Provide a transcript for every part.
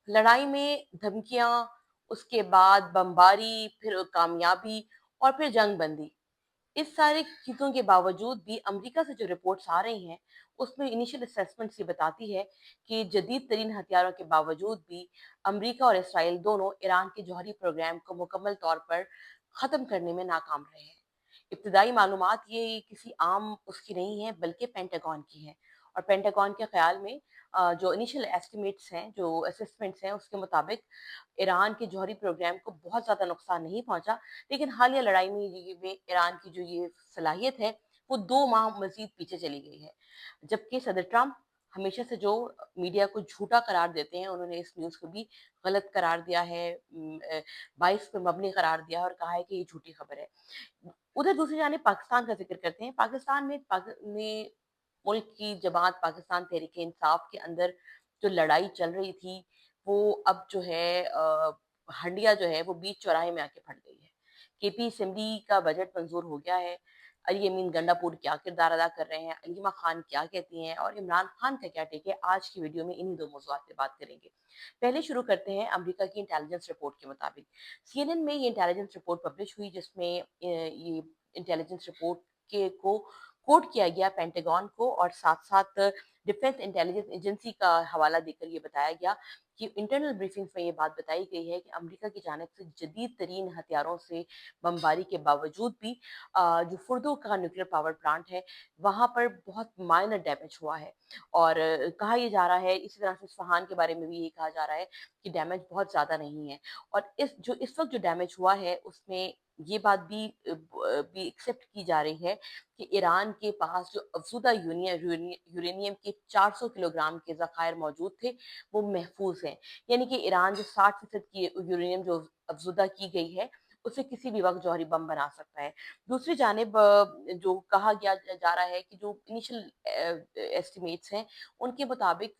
लड़ाई में धमकियाँ, उसके बाद बमबारी, फिर कामयाबी और फिर जंग बंदी। इस सारी चीज़ों के बावजूद भी अमेरिका से जो रिपोर्ट्स आ रही हैं, उसमें इनिशियल असेसमेंट्स ये बताती है कि जदीद तरीन हथियारों के बावजूद भी अमेरिका और इसराइल दोनों ईरान के जौहरी प्रोग्राम को मुकम्मल तौर पर ख़त्म करने में नाकाम रहे हैं। इब्तदाई मालूमात ये किसी आम उसकी नहीं है, बल्कि पेंटागन की है। और पेंटागन के ख़्याल में जो इनिशियल एस्टिमेट्स हैं, जो असेसमेंट्स हैं, उसके मुताबिक ईरान के जौहरी प्रोग्राम को बहुत ज़्यादा नुकसान नहीं पहुँचा, लेकिन हालिया लड़ाई में ईरान की जो ये सलाहियत है, वो 2 माह मज़ीद पीछे चली गई है। जबकि सदर ट्रंप हमेशा से जो मीडिया को झूठा करार देते हैं, उन्होंने इस न्यूज़ को भी गलत करार दिया है, बाइस पे मबनी करार दिया है और कहा है कि ये झूठी खबर है। उधर दूसरी जानिब पाकिस्तान का ज़िक्र करते हैं। पाकिस्तान में मुल्क की जमात पाकिस्तान तहरीक-ए-इंसाफ के अंदर जो लड़ाई चल रही थी, वो अब जो है हंडिया जो है वो बीच चौराहे में आके फट गई है। केपी असेंबली का बजट मंज़ूर हो गया है। अली अमीन गंडापुर क्या किरदार अदा कर रहे हैं, अलीमा खान क्या कहती हैं और इमरान खान का क्या टेक है, आज की वीडियो में इन्हीं 2 मौज़ूआत पे बात करेंगे। पहले शुरू करते हैं अमेरिका की इंटेलिजेंस रिपोर्ट के मुताबिक। सीएनएन में ये इंटेलिजेंस रिपोर्ट पब्लिश हुई, जिसमें ये इंटेलिजेंस रिपोर्ट के को कोट किया गया पेंटागन को, और साथ-साथ डिफेंस इंटेलिजेंस एजेंसी का हवाला देकर ये बताया गया कि इंटरनल ब्रीफिंग्स में ये बात बताई गई है कि अमेरिका की जानिब से जदीद तरीन हथियारों से बमबारी के बावजूद भी जो फुर्दो का न्यूक्लियर पावर प्लांट है, वहाँ पर बहुत माइनर डैमेज हुआ है। और कहा ये जा रहा है, इसी तरह से इस्फ़हान के बारे में भी यही कहा जा रहा है कि डैमेज बहुत ज़्यादा नहीं है। और इस वक़्त जो डैमेज हुआ है, उसमें ये बात भी एक्सेप्ट की जा रही है कि ईरान के पास जो अफ़ज़ूदा यूरेनियम के 400 किलोग्राम के ज़खायर मौजूद थे, वो महफूज़ हैं। यानी कि ईरान जो 60% की यूरेनियम जो अफ़ज़ूदा की गई है, उसे किसी भी वक़्त जौहरी बम बना सकता है। दूसरी जानिब जो कहा जा रहा है कि जो इनिशियल एस्टिमेट्स हैं, उनके मुताबिक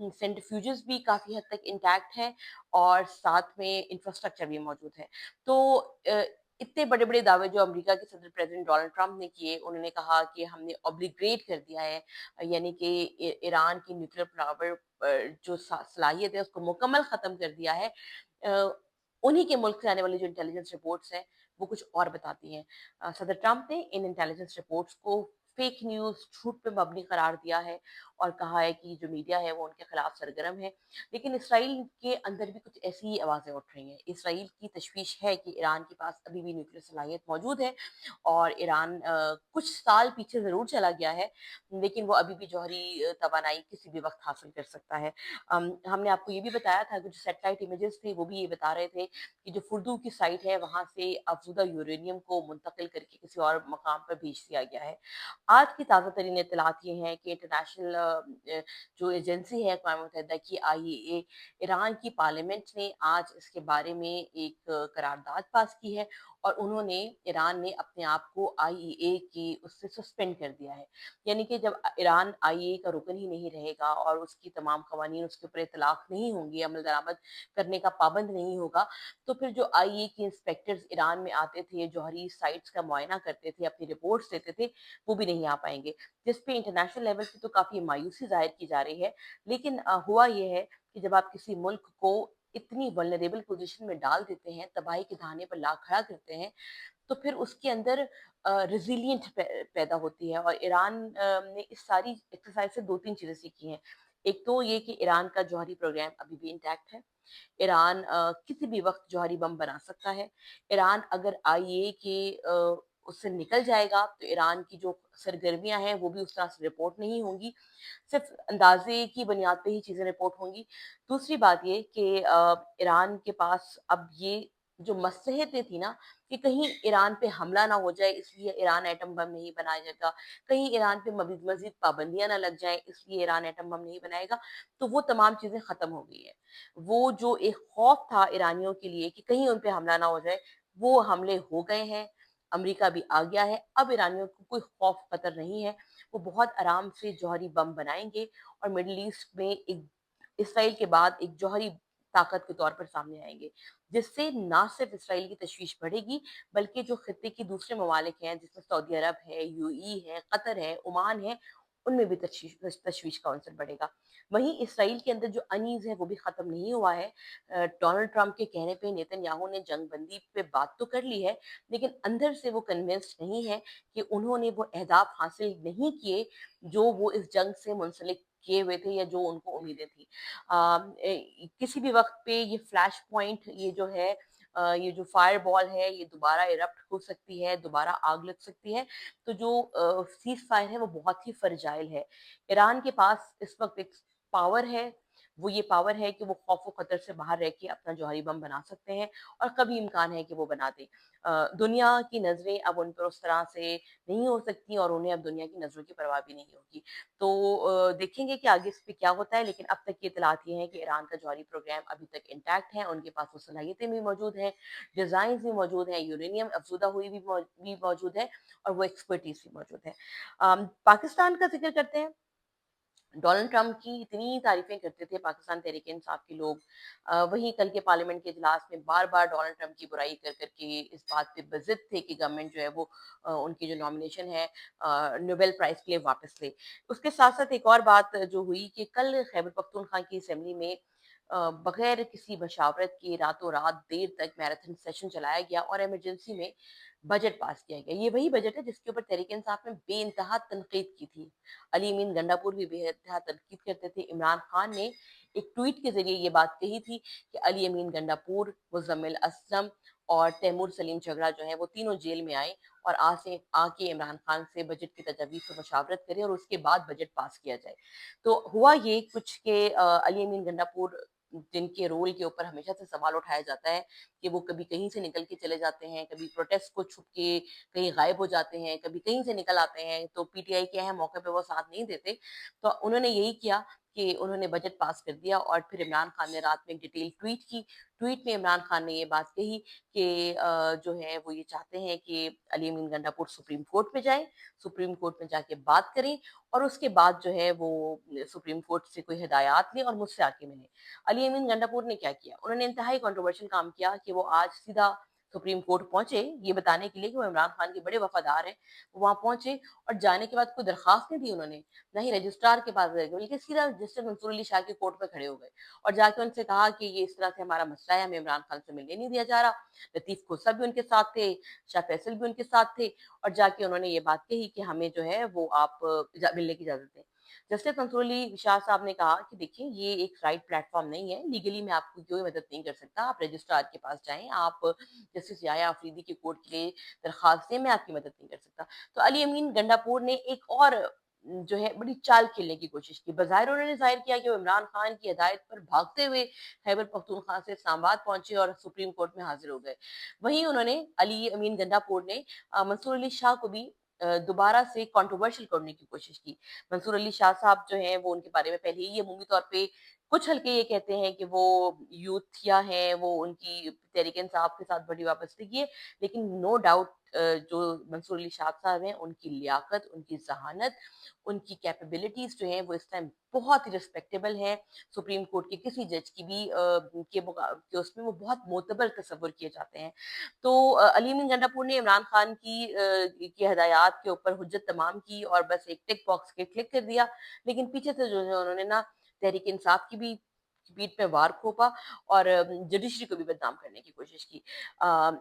सेंट्रीफ्यूजेस भी काफ़ी हद तक इंटैक्ट हैं और साथ में इंफ्रास्ट्रक्चर भी मौजूद है। तो इतने बड़े-बड़े दावे जो अमेरिका के सदर प्रेज़िडेंट डोनाल्ड ट्रंप ने किए, उन्होंने कहा कि हमने ऑब्लिगेट कर दिया है, यानी कि ईरान की न्यूक्लियर पावर जो सलाहियत है, उसको मुकम्मल ख़त्म कर दिया है। अ, उन्हीं के मुल्क से आने वाली जो इंटेलिजेंस रिपोर्ट्स हैं, वो कुछ और बताती हैं। सदर ट्रंप ने इन इंटेलिजेंस रिपोर्ट्स को फेक न्यूज़, झूठ पे मबनी करार दिया है और कहा है कि जो मीडिया है, वो उनके खिलाफ सरगर्म है। लेकिन इसराइल के अंदर भी कुछ ऐसी ही आवाज़ें उठ रही हैं। इसराइल की तशवीश है कि ईरान के पास अभी भी न्यूक्लियर सलाहियत मौजूद है और ईरान कुछ साल पीछे ज़रूर चला गया है, लेकिन वो अभी भी जौहरी तवानाई किसी भी वक़्त हासिल कर सकता है। हमने आपको ये भी बताया था कि जो सैटेलाइट इमेजेस थे, वो भी ये बता रहे थे कि जो फुर्दू की साइट है, वहाँ से अफ़ज़ूदा यूरेनियम को मुंतकिल करके किसी और मकाम पर भेज दिया गया है। आज की ताज़ा तरीन इत्तलात ये हैं कि इंटरनेशनल जो एजेंसी है अक़वाम मुत्तहिदा की, आईएए, ईरान की पार्लियामेंट ने आज इसके बारे में एक करारदाद पास की है और उन्होंने ईरान ने अपने आप को आईएए की उससे सस्पेंड कर दिया है। यानी कि जब ईरान आईएए का रुकन ही नहीं रहेगा और उसकी तमाम कवानीन उसके ऊपर इतलाक़ नहीं होंगी, अमल दरामद करने का पाबंद नहीं होगा, तो फिर जो आईएए के इंस्पेक्टर्स ईरान में आते थे, जौहरी साइट्स का मुआयना करते थे, अपनी रिपोर्ट्स देते थे, वो भी नहीं आ पाएँगे। जिस पे इंटरनेशनल लेवल पे तो काफ़ी मायूसी ज़ाहिर की जा रही है। लेकिन हुआ ये है कि जब आप किसी मुल्क को इतनी वल्नरेबल पोज़ीशन में डाल देते हैं, तबाही के दहाने पर ला खड़ा करते हैं, तो फिर उसके अंदर रेज़िलिएंट पैदा होती है। और ईरान ने इस सारी एक्सरसाइज़ से 2-3 चीज़ें सीखी हैं। एक तो ये कि ईरान का जौहरी प्रोग्राम अभी भी इंटैक्ट है। ईरान किसी भी वक़्त जौहरी बम बना सकता है। ईरान अगर आईएए के उससे निकल जाएगा, तो ईरान की जो सरगर्मियाँ हैं, वो भी उस तरह से रिपोर्ट नहीं होंगी। सिर्फ़ अंदाज़े की बुनियाद पे ही चीज़ें रिपोर्ट होंगी। दूसरी बात ये कि ईरान के पास अब ये जो मसलहतें थी ना, कि कहीं ईरान पे हमला ना हो जाए, इसलिए ईरान एटम बम नहीं बनाएगा, कहीं ईरान पे मज़ीद पाबंदियाँ ना लग जाएँ, इसलिए ईरान एटम बम नहीं बनाएगा, तो वो तमाम चीज़ें ख़त्म हो गई हैं। वो जो एक खौफ था ईरानियों के लिए कि कहीं उन पे हमला ना हो जाए, वो हमले हो गए हैं, अमेरिका भी आ गया है, अब ईरानियों को कोई खौफ ख़तर नहीं है, वो बहुत आराम से जौहरी बम बनाएँगे और मिडल ईस्ट में एक इसराइल के बाद एक जौहरी ताकत के तौर पर सामने आएँगे, जिससे ना सिर्फ़ इसराइल की तशवीश बढ़ेगी, बल्कि जो खित्ते के दूसरे ममालिक हैं, जिसमें सऊदी अरब है, यूएई है, कतर है, ओमान है, उनमें भी तशवीश का अंसर बढ़ेगा। वहीं इसराइल के अंदर जो अनईज़ है वो भी ख़त्म नहीं हुआ है। डोनाल्ड ट्रंप के कहने पे नेतन्याहू ने जंग बंदी पे बात तो कर ली है, लेकिन अंदर से वो कन्विंस्ड नहीं है कि उन्होंने वो अहदाफ हासिल नहीं किए जो वो इस जंग से मुंसलिक किए हुए थे या जो उनको उम्मीदें थी। किसी भी वक्त पे ये फ्लैश पॉइंट, ये जो है ये जो फायर बॉल है, ये दोबारा इरप्ट हो सकती है, दोबारा आग लग सकती है। तो जो सीज फायर है वो बहुत ही फर्जाइल है। ईरान के पास इस वक्त एक पावर है, वो ये पावर है कि वो खौफ खतर से बाहर रह के अपना जौहरी बम बना सकते हैं, और कभी इम्कान है कि वो बना दें। दुनिया की नजरें अब उन पर उस तरह से नहीं हो सकती, और उन्हें अब दुनिया की नजरों की परवाह भी नहीं होगी। तो देखेंगे कि आगे इस पे क्या होता है, लेकिन अब तक की इतलात ये है कि ईरान का जौहरी प्रोग्राम अभी तक इंटैक्ट है, उनके पास वो सलाहियतें भी मौजूद हैं, डिजाइन भी मौजूद हैं, यूरेनियम अफजुदा हुई भी मौजूद है, और वो एक्सपर्टीज भी मौजूद है। पाकिस्तान का जिक्र करते हैं। डोनाल्ड ट्रंप की इतनी तारीफें करते थे पाकिस्तान तहरीक इंसाफ के लोग, वहीं कल के पार्लियामेंट के इजलास में बार बार डोनाल्ड ट्रंप की बुराई कर करके इस बात पे बजिद थे कि गवर्नमेंट जो है वो उनकी जो नॉमिनेशन है नोबेल प्राइज के लिए वापस ले। उसके साथ साथ एक और बात जो हुई कि कल खैबर पख्तूनख्वा की असेंबली में बगैर किसी मशावरत के रातों रात देर तक मैराथन सेशन चलाया गया और इमरजेंसी में बजट पास किया गया। ये वही बजट है जिसके ऊपर तहरीक इंसाफ ने बेइंतहा तनकीद की थी। अली अमीन गंडापुर भी बेइंतहा तनकीद करते थे। इमरान खान ने एक ट्वीट के जरिए ये बात कही थी कि अली अमीन गंडापुर, मुजम्मिल असलम और तैमूर सलीम झगड़ा जो है वो तीनों जेल में आए, और आज से आके इमरान खान से बजट की तजवीज़ पर मशावरत करें और उसके बाद बजट पास किया जाए। तो हुआ ये कुछ के अली अमीन गंडापुर, जिनके रोल के ऊपर हमेशा से सवाल उठाया जाता है कि वो कभी कहीं से निकल के चले जाते हैं, कभी प्रोटेस्ट को छुप के कहीं गायब हो जाते हैं, कभी कहीं से निकल आते हैं, तो पीटीआई के अहम मौके पे वो साथ नहीं देते। तो उन्होंने यही किया कि उन्होंने बजट पास कर दिया, और फिर इमरान खान ने रात में एक डिटेल ट्वीट की। ट्वीट में इमरान खान ने ये बात कही कि जो है वो ये चाहते हैं कि अली अमीन गंडापुर सुप्रीम कोर्ट में जाए, सुप्रीम कोर्ट में जाके बात करें, और उसके बाद जो है वो सुप्रीम कोर्ट से कोई हिदायत लें और मुझसे आके मिले। अली अमीन गंडापुर ने क्या किया, उन्होंने इंतहाई कंट्रोवर्शियल काम किया कि वो आज सीधा सुप्रीम कोर्ट पहुंचे, ये बताने के लिए कि वो इमरान खान के बड़े वफादार हैं। वो वहां पहुंचे, और जाने के बाद कोई दरखास्त नहीं दी उन्होंने, ना ही रजिस्ट्रार के पास गए, बल्कि सीधा जस्टिस मंसूर अली शाह के कोर्ट में खड़े हो गए, और जाके उनसे कहा कि ये इस तरह से हमारा मसला है, हमें इमरान खान से मिलने नहीं दिया जा रहा। लतीफ खोसा भी उनके साथ थे, शाह फैसल भी उनके साथ थे, और जाके उन्होंने ये बात कही कि हमें जो है वो आप मिलने की इजाजत दें। जस्टिस मंसूर अली शाह साहब ने कहा कि देखिए ये एक राइट प्लेटफॉर्म नहीं है, लीगली मैं आपकी कोई मदद नहीं कर सकता, आप रजिस्ट्रार के पास जाएं, आप जस्टिस याया अफरीदी की कोर्ट के लिए दरखास्त दें, मैं आपकी मदद नहीं कर सकता। तो अली अमीन गंडापुर ने एक और जो है बड़ी चाल खेलने की कोशिश की। बज़ाहिर उन्होंने जाहिर किया कि वो इमरान खान की हिदायत पर भागते हुए खैबर पख्तूनख्वा से इस्लामाबाद पहुंचे और सुप्रीम कोर्ट में हाजिर हो गए। वहीं उन्होंने अली अमीन गंडापुर ने मंसूर अली शाह को भी दोबारा से कंट्रोवर्शियल करने की कोशिश की। मंसूर अली शाह साहब जो हैं वो उनके बारे में पहले ही ये अमूमी तौर पे कुछ हल्के ये कहते हैं कि वो यूथिया हैं, वो उनकी तहरीक इंसाफ के साथ बड़ी वाबस्तगी है, लेकिन नो डाउट जो मंसूर अली शाह साहब हैं उनकी लियाकत, उनकी ज़हानत, उनकी कैपेबिलिटीज़ जो हैं वो इस टाइम बहुत ही रिस्पेक्टेबल हैं। सुप्रीम कोर्ट के किसी जज की भी के उसमें वो बहुत मोतबर तस्वुर किए जाते हैं। तो अली अमीन गंडापुर ने इमरान खान की हदायत के ऊपर हुज्जत तमाम की और बस एक टिक बॉक्स के क्लिक कर दिया, लेकिन पीछे से जो है उन्होंने ना तहरीक इंसाफ की भी पीठ पे वार खोपा, और जुडिशरी को भी बदनाम करने की कोशिश की।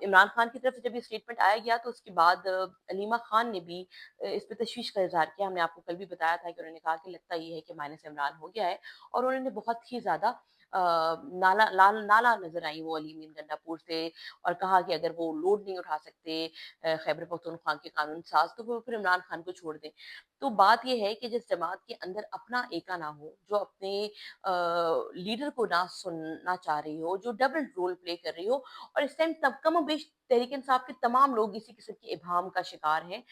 इमरान खान की तरफ से जब ये स्टेटमेंट आया गया तो उसके बाद अलीमा खान ने भी इस पे तशवीश का इजहार किया। हमने आपको कल भी बताया था कि उन्होंने कहा कि लगता ये है कि माइनस इमरान हो गया है, और उन्होंने बहुत ही ज्यादा नाला नजर आई वो अली अमीन गंडापुर से, और कहा कि अगर वो लोड नहीं उठा सकते खैबर पख्तूनख्वा के कानून साज, तो वो फिर इमरान खान को छोड़ दें। तो बात यह है कि जिस जमात के अंदर अपना एका ना हो, जो अपने लीडर को ना सुनना चाह रही हो, जो डबल रोल प्ले कर रही हो, और इस टाइम तब कम बेश तहरीक इंसाफ के तमाम लोग इसी किस्म के इबाम का शिकार हैं,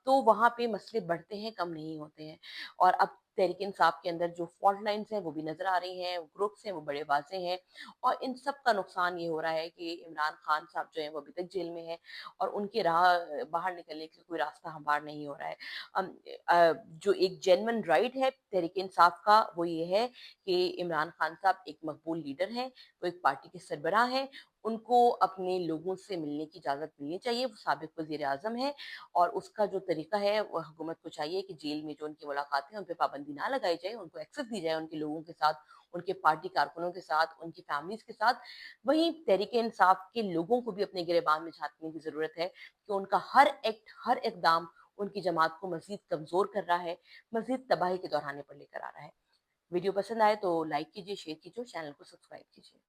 तो वहां पे मसले बढ़ते हैं, कम नहीं होते हैं। और अब तहरीक इंसाफ के अंदर जो फॉल्ट लाइन्स हैं वो भी नजर आ रही हैं, ग्रुप्स हैं वो बड़े वाजे हैं, और इन सब का नुकसान ये हो रहा है कि इमरान खान साहब जो है वो अभी तक जेल में है, और उनके राह बाहर निकलने के लिए कोई रास्ता हमवार नहीं हो रहा है। जो एक जेन्युइन राइट है तहरीक इंसाफ का वो ये है कि इमरान खान साहब एक मकबूल लीडर हैं, वो एक पार्टी के सरबराह हैं, ان کو اپنے لوگوں سے ملنے کی اجازت ملنی چاہیے۔ وہ سابق وزیر اعظم ہے اور اس کا جو طریقہ ہے وہ حکومت کو چاہیے کہ جیل میں جو ان کی ملاقاتیں ان پہ پابندی نہ لگائی جائے، ان کو ایکسس دی جائے ان کے لوگوں کے ساتھ، ان کے پارٹی کارکنوں کے ساتھ، ان کی فیملیز کے ساتھ۔ وہیں تحریک انصاف کے لوگوں کو بھی اپنے گریبان میں جھانکنے کی ضرورت ہے کہ ان کا ہر ایکٹ، ہر اقدام ان کی جماعت کو مزید کمزور کر رہا ہے، مزید تباہی کے دورہانے پر لے کر آ رہا ہے۔ ویڈیو پسند آئے تو لائک کیجیے، شیئر کیجیے، چینل کو سبسکرائب کیجیے۔